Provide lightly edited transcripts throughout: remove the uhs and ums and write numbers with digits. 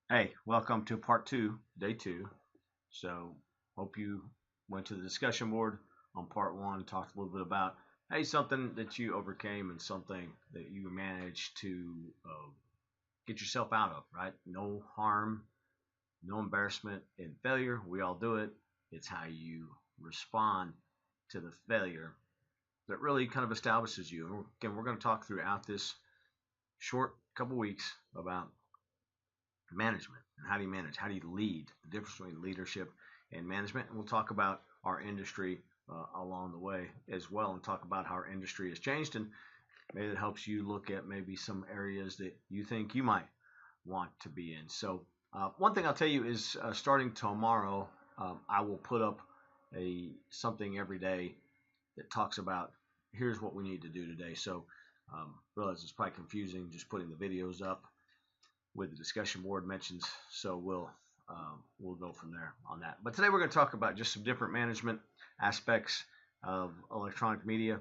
Hey, welcome to part two, day two. So, hope you went to the discussion board on part one, talked a little bit about, hey, something that you overcame and something that you managed to get yourself out of, right? No harm, no embarrassment in failure. We all do it. It's how you respond to the failure that really kind of establishes you. And again, we're going to talk throughout this short couple weeks about management and how do you manage, how do you lead, the difference between leadership and management. And we'll talk about our industry along the way as well, and talk about how our industry has changed, and maybe it helps you look at maybe some areas that you think you might want to be in. So one thing I'll tell you is starting tomorrow, I will put up a something every day that talks about here's what we need to do today. So realize it's probably confusing just putting the videos up with the discussion board mentions. So we'll go from there on that. But today we're going to talk about just some different management aspects of electronic media.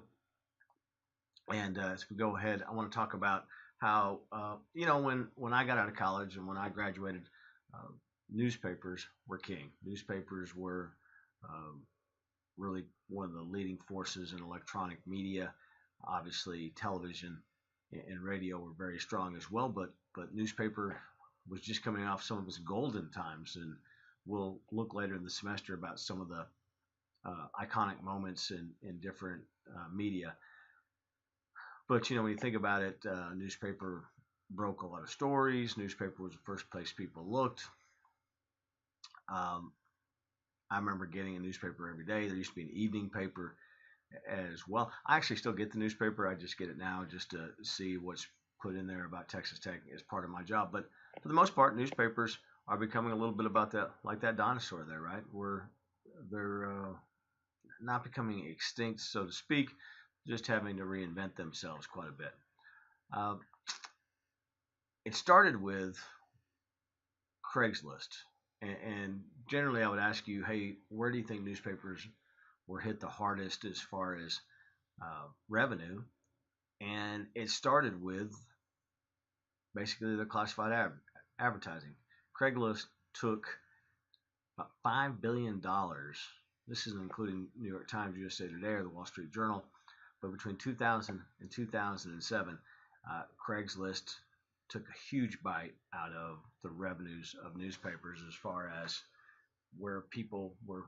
And as we go ahead, I want to talk about how when I got out of college and when I graduated, uh, newspapers were king. Newspapers were um, really one of the leading forces in electronic media. Obviously, television and radio were very strong as well, but newspaper was just coming off some of its golden times, and we'll look later in the semester about some of the iconic moments in different media. But when you think about it, newspaper broke a lot of stories. Newspaper was the first place people looked. Um, I remember getting a newspaper every day. There used to be an evening paper as well. I actually still get the newspaper. I just get it now just to see what's put in there about Texas Tech as part of my job. But for the most part, newspapers are becoming a little bit about that, like that dinosaur there, right? Where they're not becoming extinct, so to speak, just having to reinvent themselves quite a bit. Uh, it started with Craigslist, and generally, I would ask you, hey, where do you think newspapers were hit the hardest as far as revenue? And it started with basically the classified advertising. Craigslist took about $5 billion. This isn't including New York Times, USA Today, or the Wall Street Journal, but between 2000 and 2007, Craigslist took a huge bite out of the revenues of newspapers as far as where people were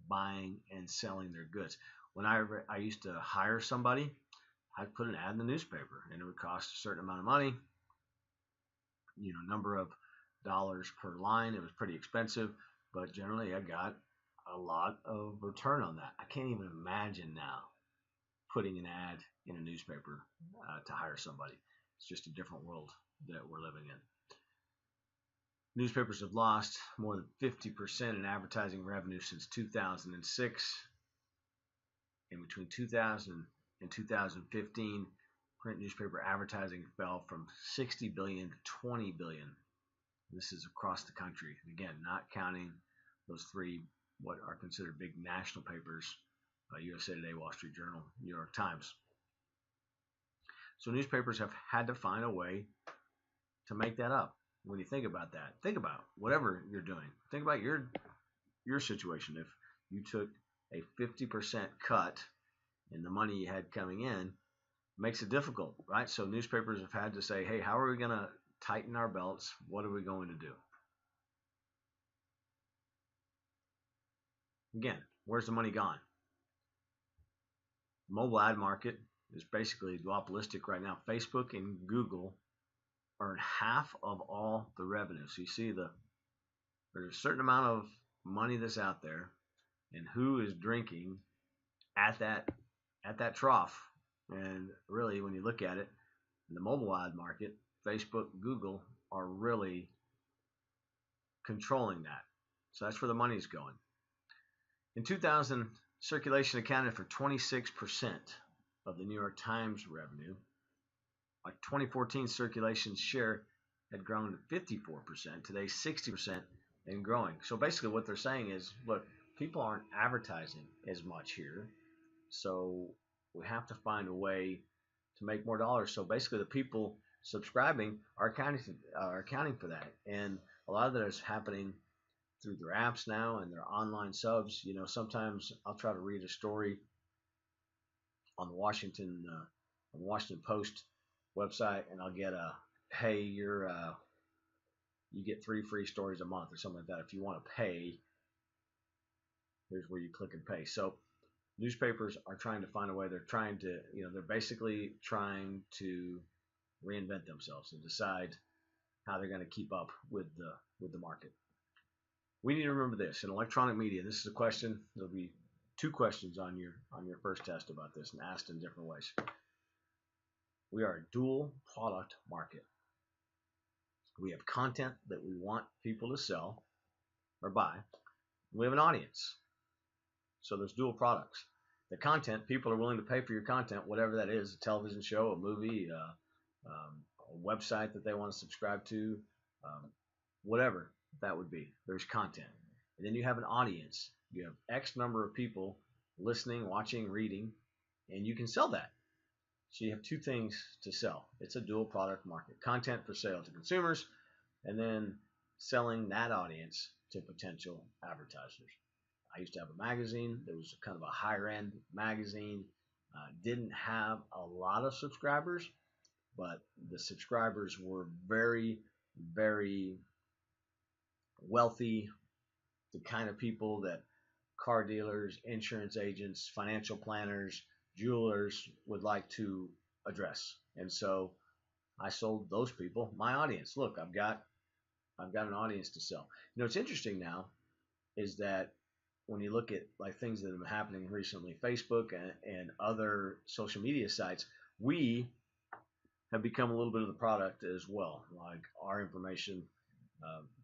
buying and selling their goods. When I used to hire somebody, I'd put an ad in the newspaper, and it would cost a certain amount of money, number of dollars per line. It was pretty expensive, but generally I got a lot of return on that. I can't even imagine now putting an ad in a newspaper to hire somebody. It's just a different world that we're living in. Newspapers have lost more than 50% in advertising revenue since 2006. And between 2000 and 2015, print newspaper advertising fell from 60 billion to 20 billion. This is across the country. Again, not counting those three what are considered big national papers: USA Today, Wall Street Journal, New York Times. So newspapers have had to find a way to make that up. When you think about that, think about whatever you're doing. Think about your situation. If you took a 50% cut in the money you had coming in, it makes it difficult, right? So newspapers have had to say, hey, how are we going to tighten our belts? What are we going to do? Again, where's the money gone? Mobile ad market is basically duopolistic right now. Facebook and Google earn half of all the revenue. So you see there's a certain amount of money that's out there, and who is drinking at that trough. And really, when you look at it, in the mobile ad market, Facebook, Google are really controlling that. So that's where the money's going. In 2000, circulation accounted for 26% of the New York Times revenue. By 2014, circulation share had grown to 54%. Today, 60% and growing. So basically, what they're saying is, look, people aren't advertising as much here, so we have to find a way to make more dollars. So basically, the people subscribing are accounting for that, and a lot of that is happening through their apps now and their online subs. You know, sometimes I'll try to read a story on the Washington Post website, and I'll get a, hey, you get 3 free stories a month or something like that. If you want to pay, here's where you click and pay. So newspapers are trying to find a way. They're trying to, they're basically trying to reinvent themselves and decide how they're going to keep up with the market. We need to remember this in electronic media. This is a question. There'll be 2 questions on your first test about this, and asked in different ways. We are a dual product market. We have content that we want people to sell or buy. We have an audience. So there's dual products. The content, people are willing to pay for your content, whatever that is, a television show, a movie, a website that they want to subscribe to, whatever that would be. There's content. And then you have an audience. You have X number of people listening, watching, reading, and you can sell that. So you have 2 things to sell. It's a dual product market. Content for sale to consumers, and then selling that audience to potential advertisers. I used to have a magazine that was kind of a higher end magazine. Didn't have a lot of subscribers, but the subscribers were very, very wealthy, the kind of people that car dealers, insurance agents, financial planners, jewelers would like to address. And so I sold those people my audience. Look, I've got an audience to sell. What's interesting now is that when you look at like things that have been happening recently, Facebook and other social media sites, we have become a little bit of the product as well. Like our information,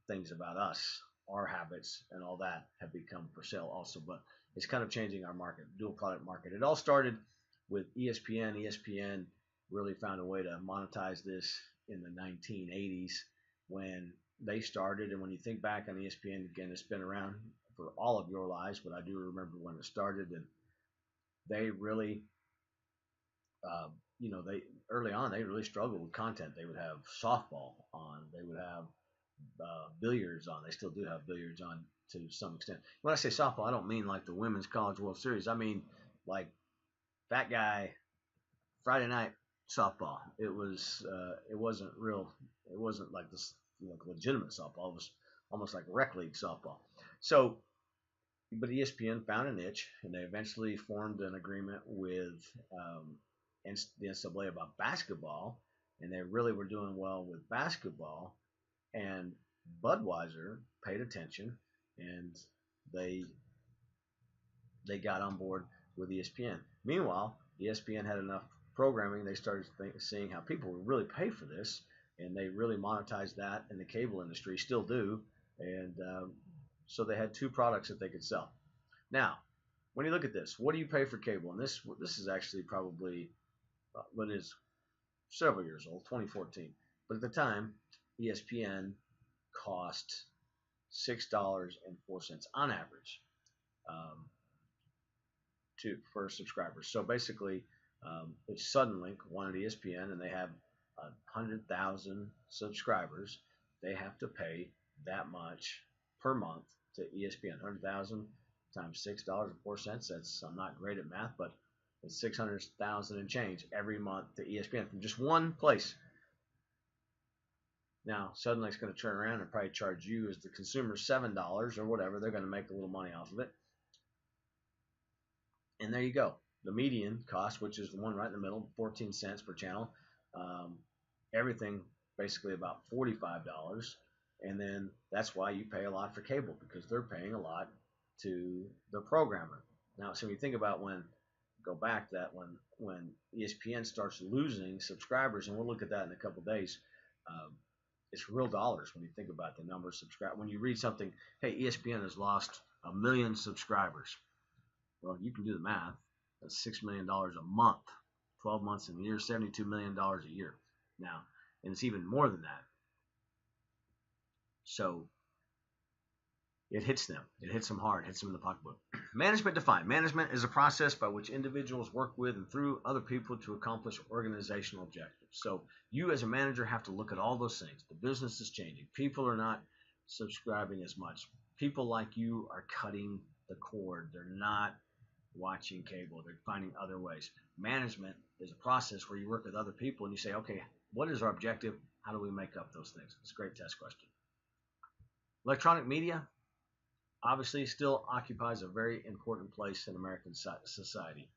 things about us, our habits, and all that have become for sale also. But it's kind of changing our market, dual product market. It all started with ESPN. ESPN really found a way to monetize this in the 1980s when they started. And when you think back on ESPN, again, it's been around for all of your lives, but I do remember when it started, and they really, they early on they really struggled with content. They would have softball on, they would have billiards on. They still do have billiards on to some extent. When I say softball, I don't mean like the Women's College World Series. I mean like fat guy Friday night softball. It wasn't real. It wasn't like this like legitimate softball. It was almost like rec league softball. So, but ESPN found a niche, and they eventually formed an agreement with the NCAA about basketball, and they really were doing well with basketball. And Budweiser paid attention, and they got on board with ESPN. Meanwhile, ESPN had enough programming. They started seeing how people would really pay for this, and they really monetized that in the cable industry, still do. And so they had 2 products that they could sell. Now, when you look at this, what do you pay for cable? And this is actually probably what is several years old, 2014. But at the time, ESPN cost $6.04 on average for subscribers. So basically, if Suddenlink wanted ESPN and they have 100,000 subscribers, they have to pay that much per month to ESPN. 100,000 times $6.04. That's, I'm not great at math, but it's 600,000 and change every month to ESPN from just one place. Now, Suddenlink's going to turn around and probably charge you as the consumer $7 or whatever. They're going to make a little money off of it. And there you go. The median cost, which is the one right in the middle, 14 cents per channel. Everything basically about $45. And then that's why you pay a lot for cable, because they're paying a lot to the programmer. Now, so when you think about go back to that when ESPN starts losing subscribers, and we'll look at that in a couple of days, it's real dollars when you think about the number of subscribers. When you read something, hey, ESPN has lost 1 million subscribers. Well, you can do the math. That's $6 million a month, 12 months in a year, $72 million a year. Now, and it's even more than that. So it hits them. It hits them hard, hits them in the pocketbook. Management defined. Management is a process by which individuals work with and through other people to accomplish organizational objectives. So you as a manager have to look at all those things. The business is changing. People are not subscribing as much. People like you are cutting the cord. They're not watching cable. They're finding other ways. Management is a process where you work with other people and you say, okay, what is our objective? How do we make up those things? It's a great test question. Electronic media obviously still occupies a very important place in American society.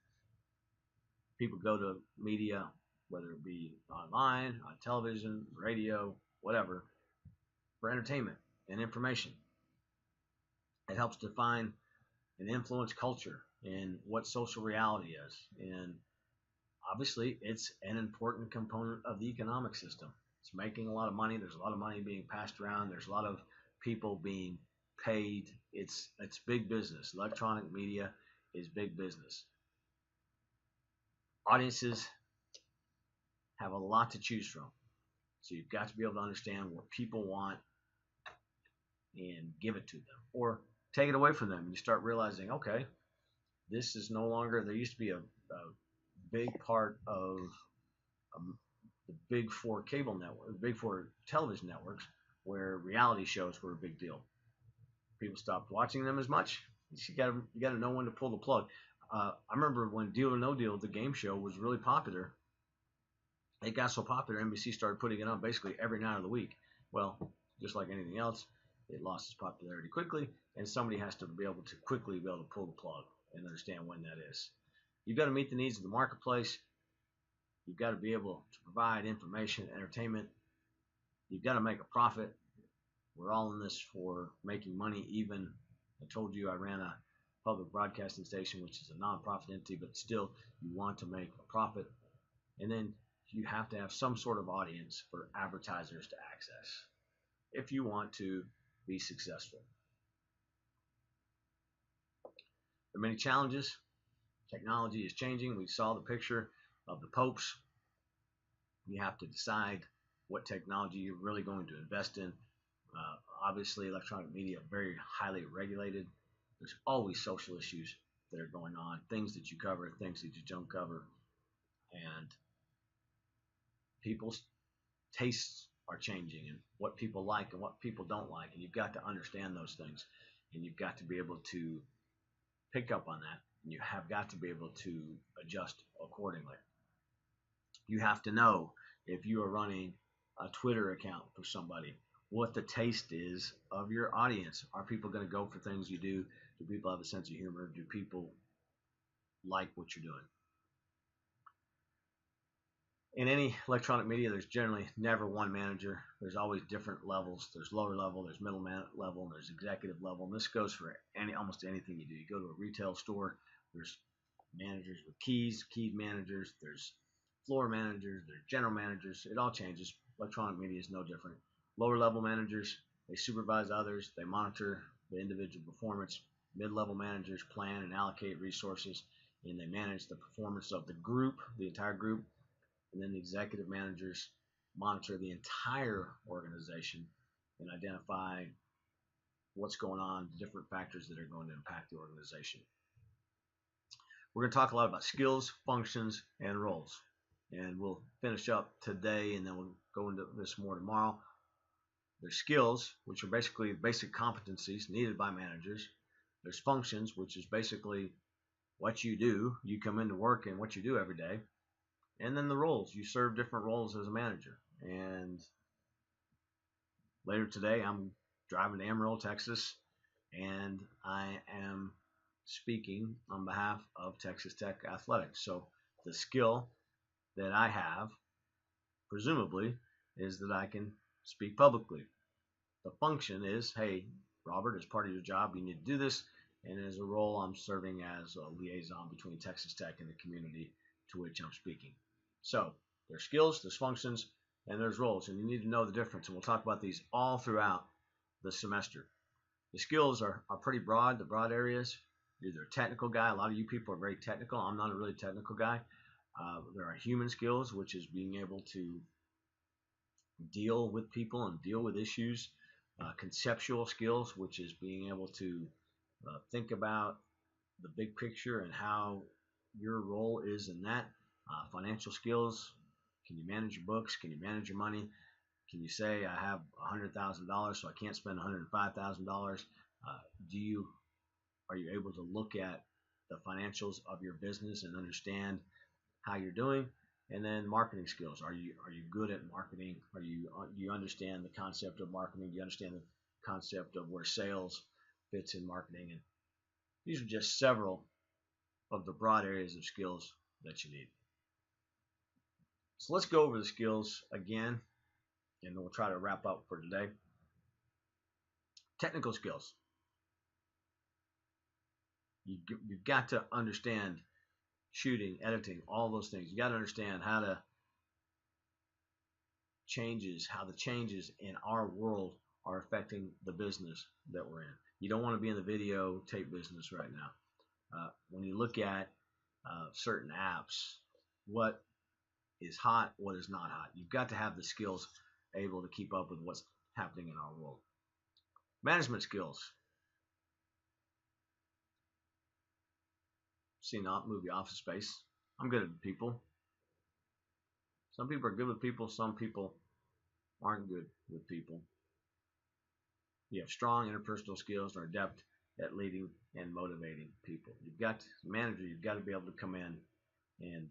People go to media, whether it be online, on television, radio, whatever, for entertainment and information. It helps define and influence culture and what social reality is. And obviously, it's an important component of the economic system. It's making a lot of money. There's a lot of money being passed around. There's a lot of people being paid. It's big business. Electronic media is big business. Audiences have a lot to choose from. So you've got to be able to understand what people want and give it to them, or take it away from them. You start realizing, okay, this is no longer. There used to be a big part of the big four cable network, the big four television networks, where reality shows were a big deal. People stopped watching them as much. You got to know when to pull the plug. I remember when Deal or No Deal, the game show, was really popular. It got so popular, NBC started putting it on basically every night of the week. Well, just like anything else, it lost its popularity quickly, and somebody has to be able to quickly be able to pull the plug and understand when that is. You've got to meet the needs of the marketplace. You've got to be able to provide information, entertainment. You've got to make a profit. We're all in this for making money. Even I told you I ran a public broadcasting station, which is a nonprofit entity, but still you want to make a profit. And then you have to have some sort of audience for advertisers to access if you want to be successful. There are many challenges. Technology is changing. We saw the picture of the popes. You have to decide what technology you're really going to invest in. Obviously, electronic media are very highly regulated. There's always social issues that are going on, things that you cover, things that you don't cover, and people's tastes are changing and what people like and what people don't like, and you've got to understand those things, and you've got to be able to pick up on that, and you have got to be able to adjust accordingly. You have to know if you are running a Twitter account for somebody, what the taste is of your audience. Are people going to go for things you do? Do people have a sense of humor? Do people like what you're doing? In any electronic media, there's generally never one manager. There's always different levels. There's lower level, there's middle level, and there's executive level. And this goes for almost anything you do. You go to a retail store, there's managers with keys, key managers, there's floor managers, there's general managers. It all changes. Electronic media is no different. Lower level managers, they supervise others, they monitor the individual performance. Mid-level managers plan and allocate resources, and they manage the performance of the group, the entire group. And then the executive managers monitor the entire organization and identify what's going on, the different factors that are going to impact the organization. We're going to talk a lot about skills, functions, and roles. And we'll finish up today, and then we'll go into this more tomorrow. There's skills, which are basically basic competencies needed by managers. There's functions, which is basically what you do. You come into work and what you do every day. And then the roles. You serve different roles as a manager. And later today, I'm driving to Amarillo, Texas, and I am speaking on behalf of Texas Tech Athletics. So the skill that I have, presumably, is that I can speak publicly. The function is, hey, Robert, as part of your job, you need to do this. And as a role, I'm serving as a liaison between Texas Tech and the community to which I'm speaking. So there's skills, there's functions, and there's roles, and you need to know the difference. And we'll talk about these all throughout the semester. The skills are pretty broad, the broad areas. You're either a technical guy. A lot of you people are very technical. I'm not a really technical guy. There are human skills, which is being able to deal with people and deal with issues conceptual skills, which is being able to think about the big picture and how your role is in that. Financial skills. Can you manage your books? Can you manage your money? Can you say I have $100,000, so I can't spend $105,000? Do you Are you able to look at the financials of your business and understand how you're doing? And then marketing skills. Are you good at marketing? Do you understand the concept of marketing? Do you understand the concept of where sales fits in marketing? And these are just several of the broad areas of skills that you need. So let's go over the skills again, and we'll try to wrap up for today. Technical skills. You've got to understand shooting, editing, all those things. You got to understand how the changes in our world are affecting the business that we're in. You don't want to be in the video tape business right now. When you look at certain apps, what is hot, what is not hot. You've got to have the skills able to keep up with what's happening in our world. Management skills. Seen the movie Office Space. I'm good at people. Some people are good with people. Some people aren't good with people. You have strong interpersonal skills and are adept at leading and motivating people. You've got, as a manager, you've got to be able to come in and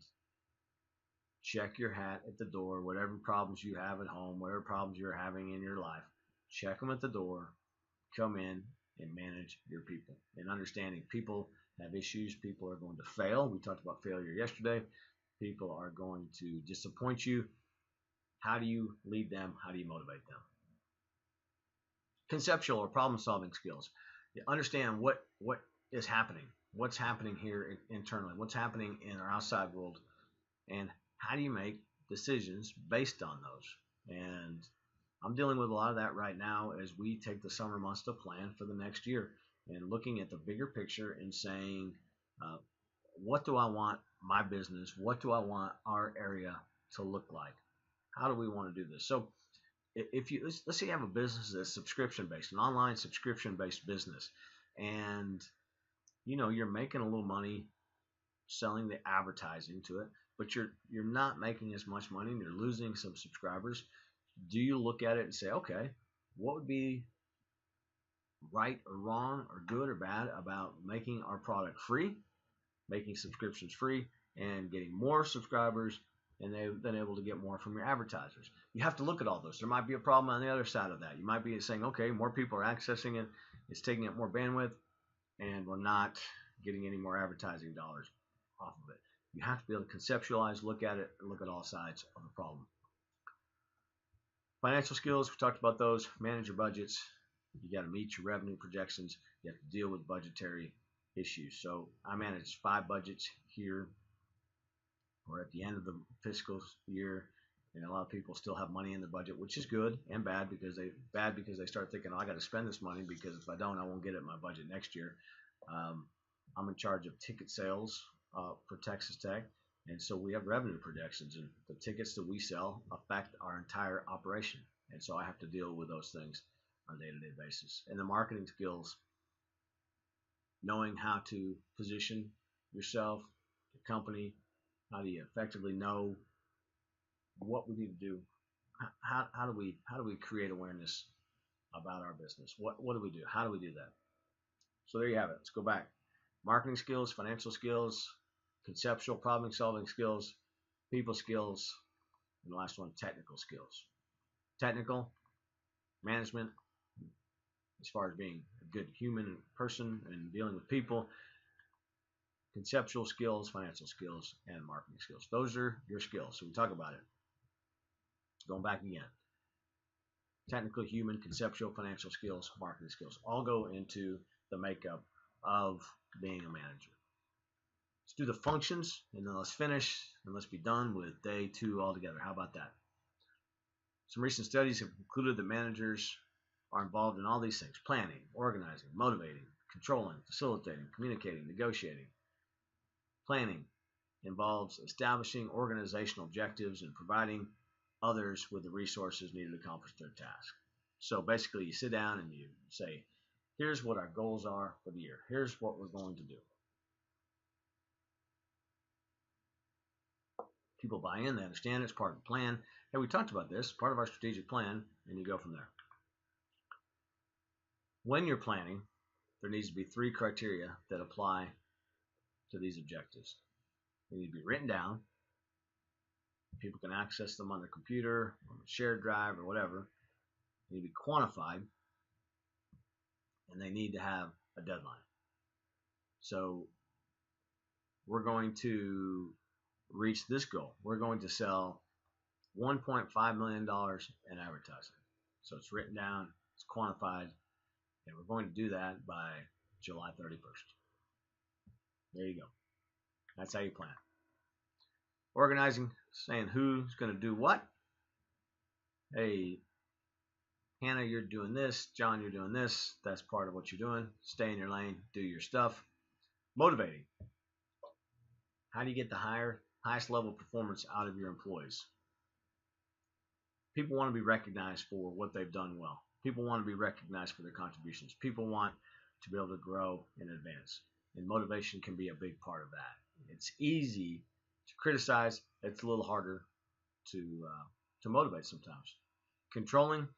check your hat at the door, whatever problems you have at home, whatever problems you're having in your life, check them at the door, come in and manage your people. And understanding people have issues, people are going to fail. We talked about failure yesterday. People are going to disappoint you. How do you lead them? How do you motivate them? Conceptual or problem-solving skills. You understand what is happening, what's happening here internally, what's happening in our outside world, and how do you make decisions based on those. And I'm dealing with a lot of that right now as we take the summer months to plan for the next year and looking at the bigger picture and saying, what do I want my business, what do I want our area to look like? How do we want to do this? So if you let's say you have a business that's subscription based, an online subscription based business, and you're making a little money selling the advertising to it, but you're not making as much money and you're losing some subscribers. Do you look at it and say, okay, what would be right or wrong or good or bad about making our product free, making subscriptions free, and getting more subscribers, and they've been able to get more from your advertisers? You have to look at all those. There might be a problem on the other side of that. You might be saying, okay, more people are accessing it, it's taking up more bandwidth, and we're not getting any more advertising dollars off of it. You have to be able to conceptualize, look at it, and look at all sides of the problem. Financial skills, we talked about those. Manage your budgets. You got to meet your revenue projections. You have to deal with budgetary issues. So I manage 5 budgets here. We're at the end of the fiscal year, and a lot of people still have money in the budget, which is good and bad because they start thinking, oh, I got to spend this money because if I don't, I won't get it in my budget next year. I'm in charge of ticket sales for Texas Tech, and so we have revenue projections, and the tickets that we sell affect our entire operation, and so I have to deal with those things on a day-to-day basis. And the marketing skills, knowing how to position yourself, your company, how do you effectively know what we need to do? How do we create awareness about our business? What do we do? How do we do that? So there you have it. Let's go back. Marketing skills, financial skills, conceptual problem-solving skills, people skills, and the last one, technical skills. Technical, management, as far as being a good human person and dealing with people. Conceptual skills, financial skills, and marketing skills. Those are your skills. So we talk about it. Going back again. Technical, human, conceptual, financial skills, marketing skills all go into the makeup of being a manager. Let's do the functions, and then let's finish, and let's be done with day 2 altogether. How about that? Some recent studies have concluded that managers are involved in all these things: planning, organizing, motivating, controlling, facilitating, communicating, negotiating. Planning involves establishing organizational objectives and providing others with the resources needed to accomplish their task. So basically, you sit down and you say, here's what our goals are for the year. Here's what we're going to do. People buy in, they understand it's part of the plan. Hey, we talked about this, part of our strategic plan, and you go from there. When you're planning, there needs to be 3 criteria that apply to these objectives. They need to be written down. People can access them on their computer, on a shared drive, or whatever. They need to be quantified, and they need to have a deadline. So we're going to reach this goal. We're going to sell $1.5 million in advertising. So it's written down, it's quantified, and we're going to do that by July 31st. There you go. That's how you plan. Organizing, saying who's going to do what. Hey, Hannah, you're doing this. John, you're doing this. That's part of what you're doing. Stay in your lane. Do your stuff. Motivating. How do you get the highest level of performance out of your employees? People want to be recognized for what they've done well. People want to be recognized for their contributions. People want to be able to grow and advance. And motivation can be a big part of that. It's easy to criticize. It's a little harder to motivate sometimes. Controlling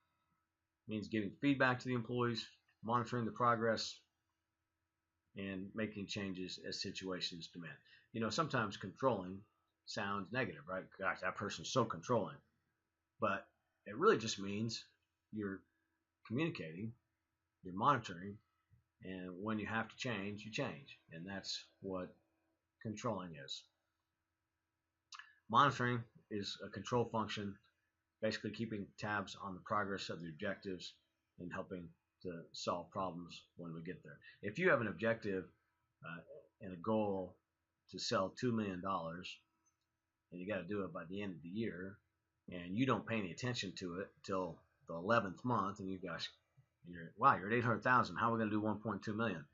means giving feedback to the employees, monitoring the progress, and making changes as situations demand. You know, sometimes controlling sounds negative, right? Gosh, that person's so controlling. But it really just means you're communicating, you're monitoring, and when you have to change, you change. And that's what controlling is. Monitoring is a control function, basically keeping tabs on the progress of the objectives and helping to solve problems when we get there. If you have an objective and a goal to sell $2 million and you got to do it by the end of the year and you don't pay any attention to it till the 11th month and you're at 800,000. How are we going to do 1.2 million?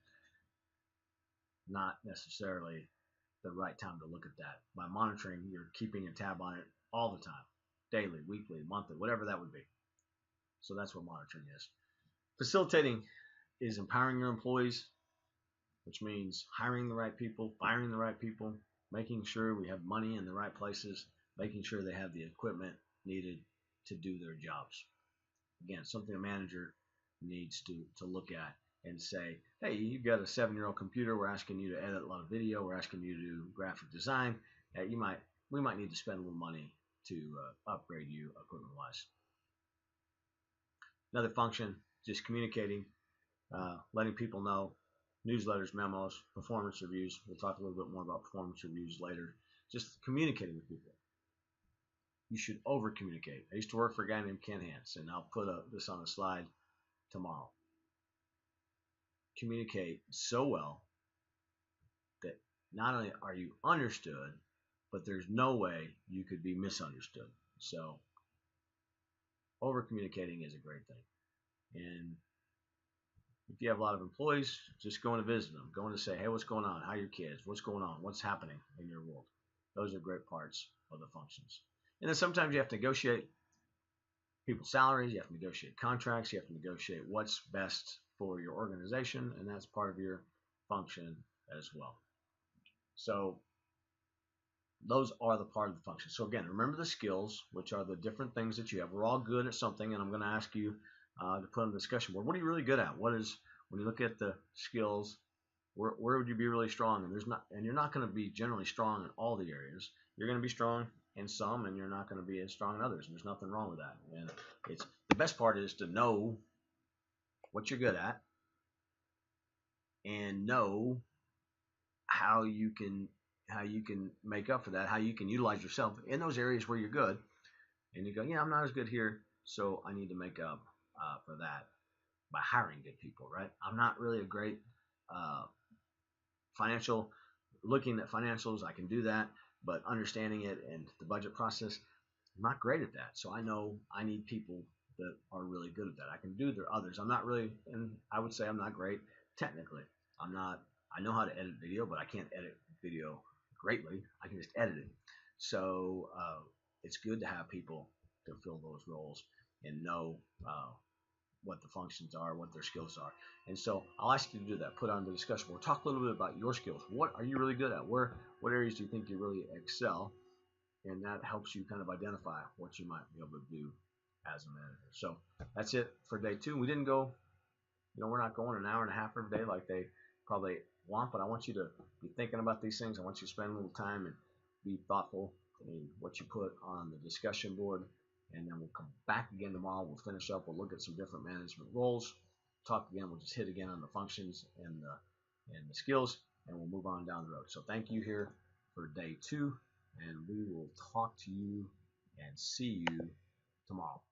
Not necessarily the right time to look at that. By monitoring, you're keeping a tab on it all the time, daily, weekly, monthly, whatever that would be. So that's what monitoring is. Facilitating is empowering your employees, which means hiring the right people, firing the right people, making sure we have money in the right places, making sure they have the equipment needed to do their jobs. Again, something a manager needs to look at and say, hey, you've got a 7-year-old computer. We're asking you to edit a lot of video. We're asking you to do graphic design. We might need to spend a little money to upgrade you equipment-wise. Another function, just communicating, letting people know, newsletters, memos, performance reviews. We'll talk a little bit more about performance reviews later. Just communicating with people. You should over communicate. I used to work for a guy named Ken Hance, and I'll put this on a slide tomorrow. Communicate so well that not only are you understood, but there's no way you could be misunderstood. So over communicating is a great thing. And if you have a lot of employees, just going to visit them, going to say, hey, what's going on? How are your kids? What's going on? What's happening in your world? Those are great parts of the functions. And then sometimes you have to negotiate people's salaries, you have to negotiate contracts, you have to negotiate what's best for your organization, and that's part of your function as well. So those are the part of the function. So again, remember the skills, which are the different things that you have. We're all good at something, and I'm going to ask you to put on the discussion board. What are you really good at? When you look at the skills, where would you be really strong? And you're not going to be generally strong in all the areas. You're going to be strong in some, and you're not going to be as strong in others. And there's nothing wrong with that. And the best part is to know what you're good at and know how you can make up for that, how you can utilize yourself in those areas where you're good. And you go, yeah, I'm not as good here, so I need to make up for that by hiring good people, right? I'm not really a great looking at financials. I can do that, but understanding it and the budget process, I'm not great at that. So I know I need people that are really good at that. I can do the others. I'm not really, and I would say I'm not great technically. I know how to edit video, but I can't edit video greatly. I can just edit it. So it's good to have people to fill those roles and know what the functions are, what their skills are. And so I'll ask you to do that. Put on the discussion board. Talk a little bit about your skills. What are you really good at? What areas do you think you really excel? And that helps you kind of identify what you might be able to do as a manager. So that's it for day 2. We didn't go, we're not going an hour and a half every day like they probably want, but I want you to be thinking about these things. I want you to spend a little time and be thoughtful in what you put on the discussion board. And then we'll come back again tomorrow. We'll finish up. We'll look at some different management roles. Talk again. We'll just hit again on the functions and the skills, and we'll move on down the road. So thank you here for day 2, and we will talk to you and see you tomorrow.